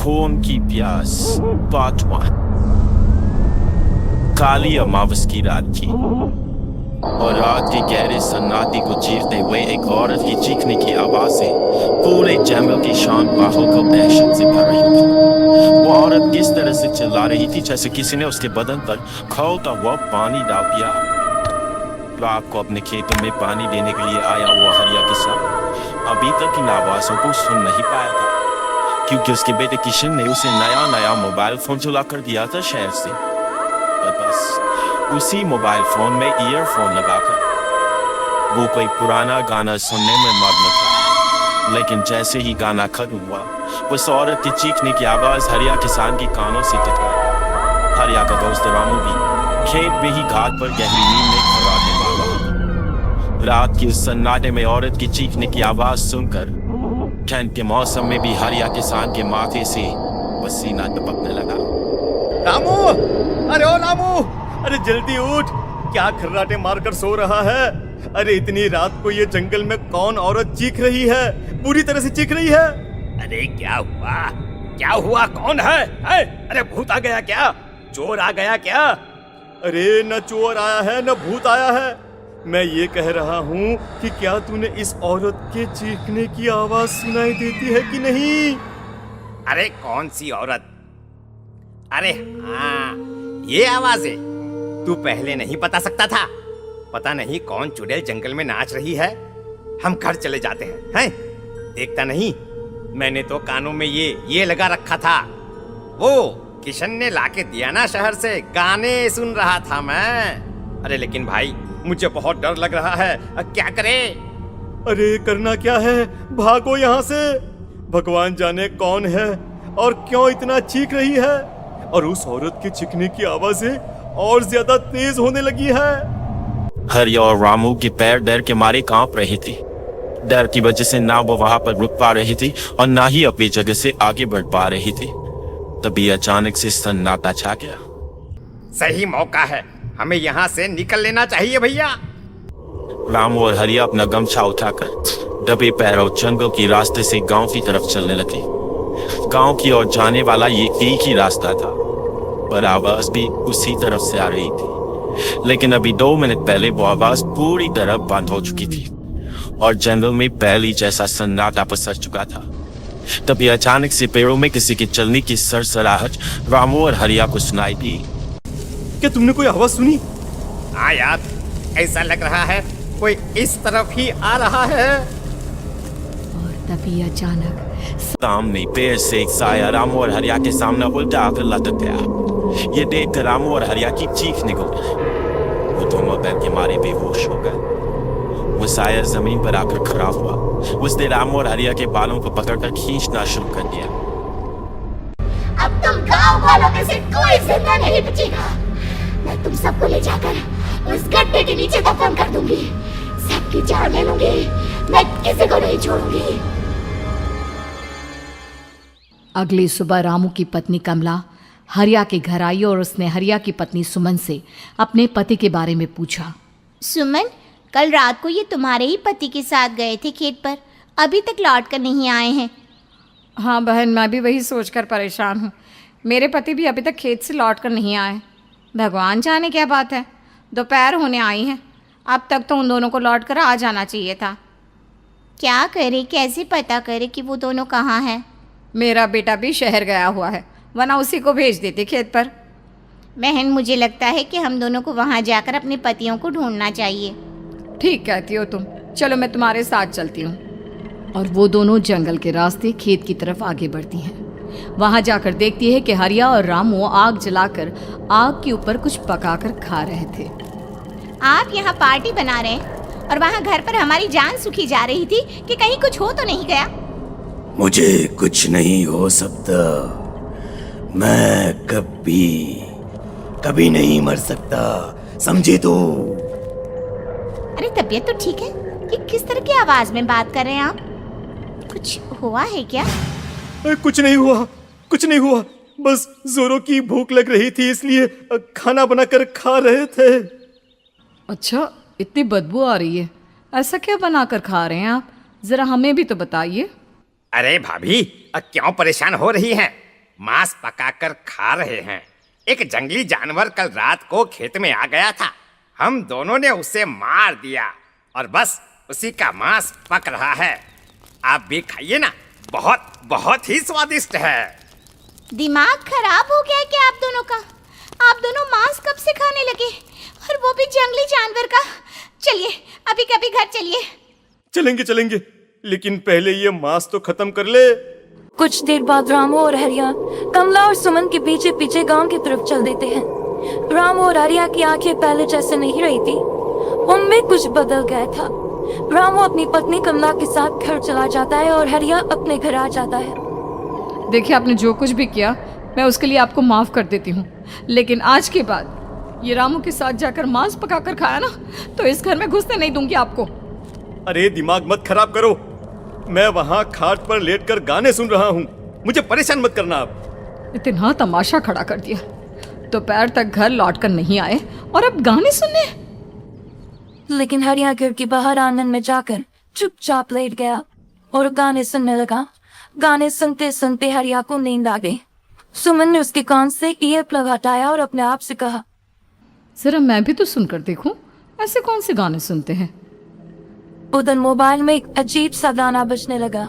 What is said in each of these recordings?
खून की प्यास पार्ट 1। काली अमावस की रात थी और रात के गहरे सन्नाटे को चीरते हुए एक औरत की चीखने की आवाजें पूरे जंगल की शांत माहौल को दहशत से भर रही थी। वो औरत किस तरह से चिल्ला रही थी जैसे किसी ने उसके बदन पर खौलता हुआ पानी डाल दिया। रात को अपने खेतों में पानी देने के लिए आया वो हरिया किसान अभी तक इन आवाजों को सुन नहीं पाया था, क्योंकि उसके बेटे किशन ने उसे नया मोबाइल फोन चुरा कर दिया था शहर से। और बस उसी मोबाइल फोन में ईयरफोन लगाकर वो कोई पुराना गाना सुनने में मग्न था। लेकिन जैसे ही गाना खत्म हुआ, उस औरत की चीखने की आवाज हरिया किसान की कानों से टकराई। हरिया का दोस्त रामू भी खेत में ही घाट पर गहरी नींद में खर्राटे मार रहा था। रात की उस सन्नाटे में औरत की चीखने की आवाज सुनकर ठंड के मौसम में भी हरिया किसान के माथे से पसीना टपकने लगा। रामू, अरे ओ रामू, अरे जल्दी उठ, क्या खर्राटे मारकर सो रहा है? अरे इतनी रात को ये जंगल में कौन औरत चीख रही है? पूरी तरह से चीख रही है। अरे क्या हुआ? क्या हुआ? कौन है? अरे भूत आ गया क्या? चोर आ गया क्या? अरे न चोर आया है न भूत आया है। मैं ये कह रहा हूँ कि क्या तूने इस औरत के चीखने की आवाज सुनाई देती है कि नहीं? अरे कौन सी औरत? अरे हाँ, ये आवाज है। तू पहले नहीं बता सकता था? पता नहीं कौन चुड़ैल जंगल में नाच रही है। हम घर चले जाते हैं। देखता नहीं, मैंने तो कानों में ये लगा रखा था। वो किशन ने लाके दिया ना शहर से, गाने सुन रहा था मैं। अरे लेकिन भाई, मुझे बहुत डर लग रहा है। क्या करे? अरे करना क्या है? भागो यहाँ से। भगवान जाने कौन है और क्यों इतना चीख रही है। और उस औरत के चीखने की आवाजें और ज्यादा तेज होने लगी है। हरिया और रामू के पैर डर के मारे कांप रहे थे। डर की वजह से ना वो वहां पर रुक पा रही थी और ना ही अपनी जगह से आगे बढ़ पा रही थी। तभी अचानक से सन्नाटा छा गया। सही मौका है, हमें यहाँ से निकल लेना चाहिए भैया। रामू और हरिया अपना गमछा उठाकर दबे पैरों जंगल के रास्ते से गांव की तरफ चलने लगे। गांव की ओर जाने वाला ये एक ही रास्ता था, पर आवाज भी उसी तरफ से आ रही थी। लेकिन अभी 2 मिनट पहले वो आवाज पूरी तरह बंद हो चुकी थी और जंगल में पहली जैसा सन्नाटा पसर चुका था। तभी अचानक से पेड़ों में किसी के चलने की सरसराहट रामू और हरिया को सुनाई दी। क्या तुमने कोई आवाज सुनी? हाँ यार, ऐसा लग रहा है कोई इस तरफ ही आ रहा है। और तभी अचानक सामने पेड़ से एक साया रामू और हरिया के सामने उल्टा आकर लटक गया। ये देखकर रामू और हरिया की चीख निकल गई। वो दोनों डर के मारे बेहोश हो गए। वो साया जमीन पर आकर खड़ा हुआ। उसने रामू और हरिया के बालों को पकड़कर खींचना शुरू कर दिया। अब तुम गांव वालों में से कोई जिंदा नहीं बचेगा। मैं तुम सबको ले जाकर उस गड्ढे के नीचे दफन कर दूंगी। सबकी जान ले लूंगी। मैं किसी को नहीं छोड़ूंगी। अगली सुबह रामू की पत्नी कमला हरिया के घर आई और उसने हरिया की पत्नी सुमन से अपने पति के बारे में पूछा। सुमन, कल रात को ये तुम्हारे ही पति के साथ गए थे खेत पर, अभी तक लौट कर नहीं आए हैं। हाँ बहन, मैं भी वही सोचकर परेशान हूँ। मेरे पति भी अभी तक खेत से लौट कर नहीं आए। भगवान जाने क्या बात है, दोपहर होने आई है। अब तक तो उन दोनों को लौट कर आ जाना चाहिए था। क्या करे, कैसे पता करे कि वो दोनों कहाँ हैं? मेरा बेटा भी शहर गया हुआ है, वरना उसी को भेज देते खेत पर। बहन, मुझे लगता है कि हम दोनों को वहाँ जाकर अपने पतियों को ढूंढना चाहिए। ठीक कहती हो तुम, चलो मैं तुम्हारे साथ चलती हूँ। और वो दोनों जंगल के रास्ते खेत की तरफ आगे बढ़ती हैं। वहां जाकर देखती है कि हरिया और रामू आग जलाकर आग के ऊपर कुछ पकाकर खा रहे थे। आप यहाँ पार्टी बना रहे हैं और वहाँ घर पर हमारी जान सुखी जा रही थी कि कहीं कुछ हो तो नहीं गया? मुझे कुछ नहीं हो सकता। मैं कभी नहीं मर सकता, समझे तो? अरे तबीयत तो ठीक है? ये किस तरह की आवाज में बात कर रहे हैं आप? कुछ हुआ है क्या? कुछ नहीं हुआ, कुछ नहीं हुआ। बस जोरों की भूख लग रही थी, इसलिए खाना बनाकर खा रहे थे। अच्छा, इतनी बदबू आ रही है, ऐसा क्या बनाकर खा रहे हैं आप? जरा हमें भी तो बताइए। अरे भाभी, क्यों परेशान हो रही हैं? मांस पकाकर खा रहे हैं। एक जंगली जानवर कल रात को खेत में आ गया था। हम दोनों ने उसे मार दिया और बस उसी का मांस पक रहा है। आप भी खाइए ना, बहुत बहुत ही स्वादिष्ट है। दिमाग खराब हो गया है क्या आप दोनों का? आप दोनों मांस कब से खाने लगे, और वो भी जंगली जानवर का? चलिए अभी कभी घर चलिए। चलेंगे चलेंगे, लेकिन पहले ये मांस तो खत्म कर ले। कुछ देर बाद रामू और हरिया कमला और सुमन के पीछे पीछे गांव की तरफ चल देते हैं। रामू और हरिया की आंखें पहले जैसे नहीं रही थी, उनमें कुछ बदल गया था। रामू अपनी पत्नी कमला के साथ घर चला जाता है और हरिया अपने घर आ जाता है। देखिए, आपने जो कुछ भी किया मैं उसके लिए आपको माफ़ कर देती हूँ, लेकिन आज के बाद ये रामू के साथ जाकर मांस पकाकर खाया ना, तो इस घर में घुसने नहीं दूंगी आपको। अरे दिमाग मत खराब करो, मैं वहाँ खाट पर लेटकर गाने सुन रहा हूँ, मुझे परेशान मत करना आप। इतना तमाशा खड़ा कर दिया, दोपहर तक घर लौटकर नहीं आए और अब गाने सुनने। लेकिन हरिया घर के बाहर आंगन में जाकर चुपचाप लेट गया और गाने सुनने लगा। गाने सुनते सुनते हरिया को नींद आ गई। सुमन ने उसके कान से ईयर प्लग हटाया और अपने आप से कहा, जरा मैं भी तो सुनकर देखूं, ऐसे कौन से गाने सुनते हैं। उधर मोबाइल में एक अजीब सा गाना बजने लगा।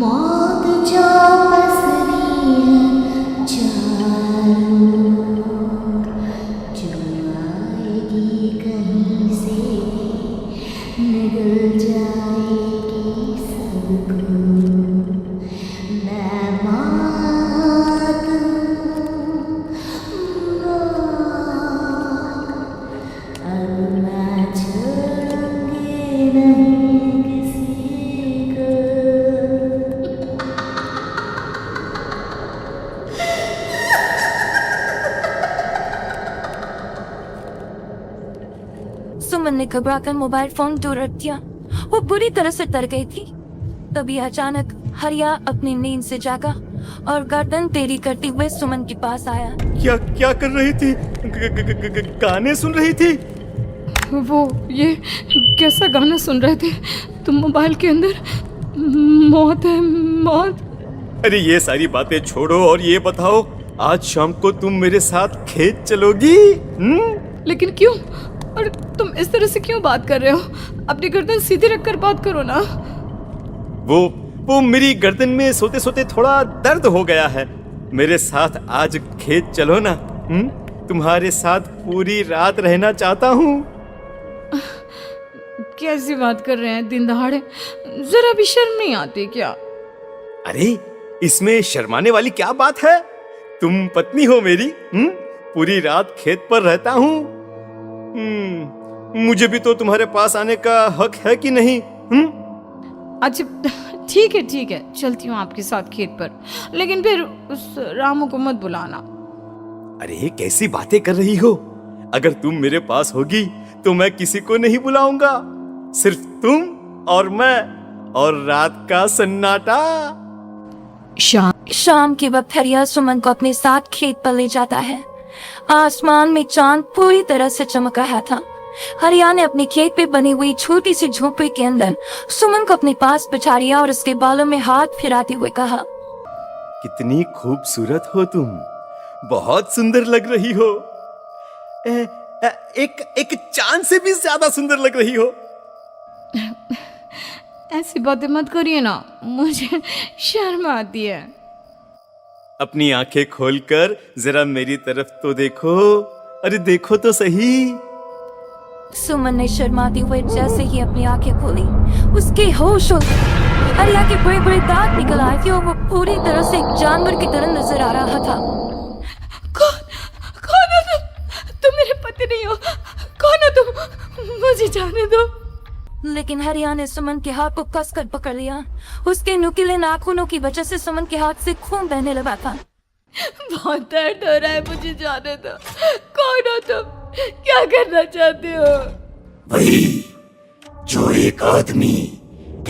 मौत जो पसरी है चारों, जो आएगी कहीं से निगल जाएगी सबको। मैं मात अब मैं छोड़ूंगी नहीं किसी को। सुमन ने घबराकर मोबाइल फोन दूर रख दिया। वो बुरी तरह से डर गई थी। तभी अचानक हरिया अपनी नींद से जागा और गर्दन टेढ़ी करते हुए सुमन के पास आया। क्या क्या कर रही थी? गाने सुन रही थी? वो ये कैसा गाना सुन रहे थे तुम मोबाइल के अंदर? मौत है, मौत। अरे ये सारी बातें छोड़ो और ये बताओ, आज शाम को तुम मेरे साथ खेत चलोगी? लेकिन क्यों? और तुम इस तरह से क्यों बात कर रहे हो? अपनी गर्दन सीधी रखकर बात करो ना। वो मेरी गर्दन में सोते सोते थोड़ा दर्द हो गया है। मेरे साथ आज खेत चलो ना। तुम्हारे साथ पूरी रात रहना चाहता हूँ। कैसी बात कर रहे हैं दिन दहाड़े? जरा भी शर्म नहीं आती क्या? अरे इसमें शर्माने वाली क्या बात है? तुम पत्नी हो मेरी। पूरी रात खेत पर रहता हूँ। मुझे भी तो तुम्हारे पास आने का हक है कि नहीं? अच्छा ठीक है, चलती हूँ आपके साथ खेत पर, लेकिन फिर उस रामू को मत बुलाना। अरे कैसी बातें कर रही हो? अगर तुम मेरे पास होगी तो मैं किसी को नहीं बुलाऊंगा, सिर्फ तुम और मैं और रात का सन्नाटा। शाम के वक्त हरिया सुमन को अपने साथ खेत पर ले जाता है। आसमान में चांद पूरी तरह से चमक रहा था। हरिया ने अपने खेत पे बनी हुई छोटी सी झोपड़ी के अंदर सुमन को अपने पास बिठा लिया और उसके बालों में हाथ फिराते हुए कहा, कितनी खूबसूरत हो तुम, बहुत सुंदर लग रही हो। एक चांद से भी ज्यादा सुंदर लग रही हो। ऐसी बातें मत करिए ना, मुझे शर्म आती है। अपनी आंखें खोलकर जरा मेरी तरफ तो देखो। अरे देखो तो सही। सुमन ने शर्माते हुए जैसे ही अपनी आंखें खोली, उसके होश हो गए। हरिया के बड़े बड़े दांत निकल आए थे और वो पूरी तरह से एक जानवर की तरह नजर आ रहा था। कौन हो तुम मेरे पति नहीं हो। कौन हो तुम? मुझे जाने दो। लेकिन हरिया ने सुमन के हाथ को कसकर पकड़ लिया। उसके नुकीले नाखूनों की वजह से सुमन के हाथ से खून बहने लगा था। बहुत दर्द हो रहा है, मुझे जाने दो। कौन हो तुम? क्या करना चाहते हो? वही जो एक आदमी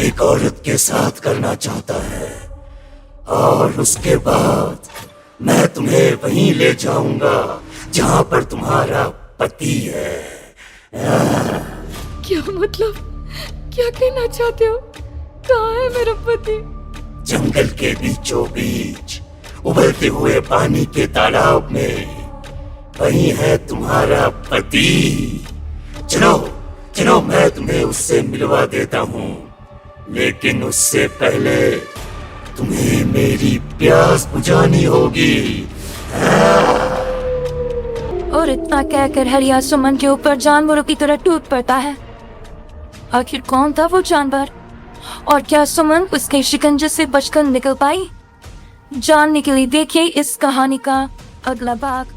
एक औरत के साथ करना चाहता है, और उसके बाद मैं तुम्हें वहीं ले जाऊंगा जहां पर तुम्हारा पति है। क्या मतलब? क्या कहना चाहते हो? कहाँ है मेरा पति? जंगल के बीचों बीच उबलते हुए पानी के तालाब में वही है तुम्हारा पति। चलो चलो, मैं तुम्हें उससे मिलवा देता हूँ, लेकिन उससे पहले तुम्हें मेरी प्यास बुझानी होगी। और इतना कहकर हरिया सुमन के ऊपर जानवरों की तरह टूट पड़ता है। आखिर कौन था वो जानवर, और क्या सुमन उसके शिकंजे से बचकर निकल पाई? जानने के लिए देखिए इस कहानी का अगला भाग।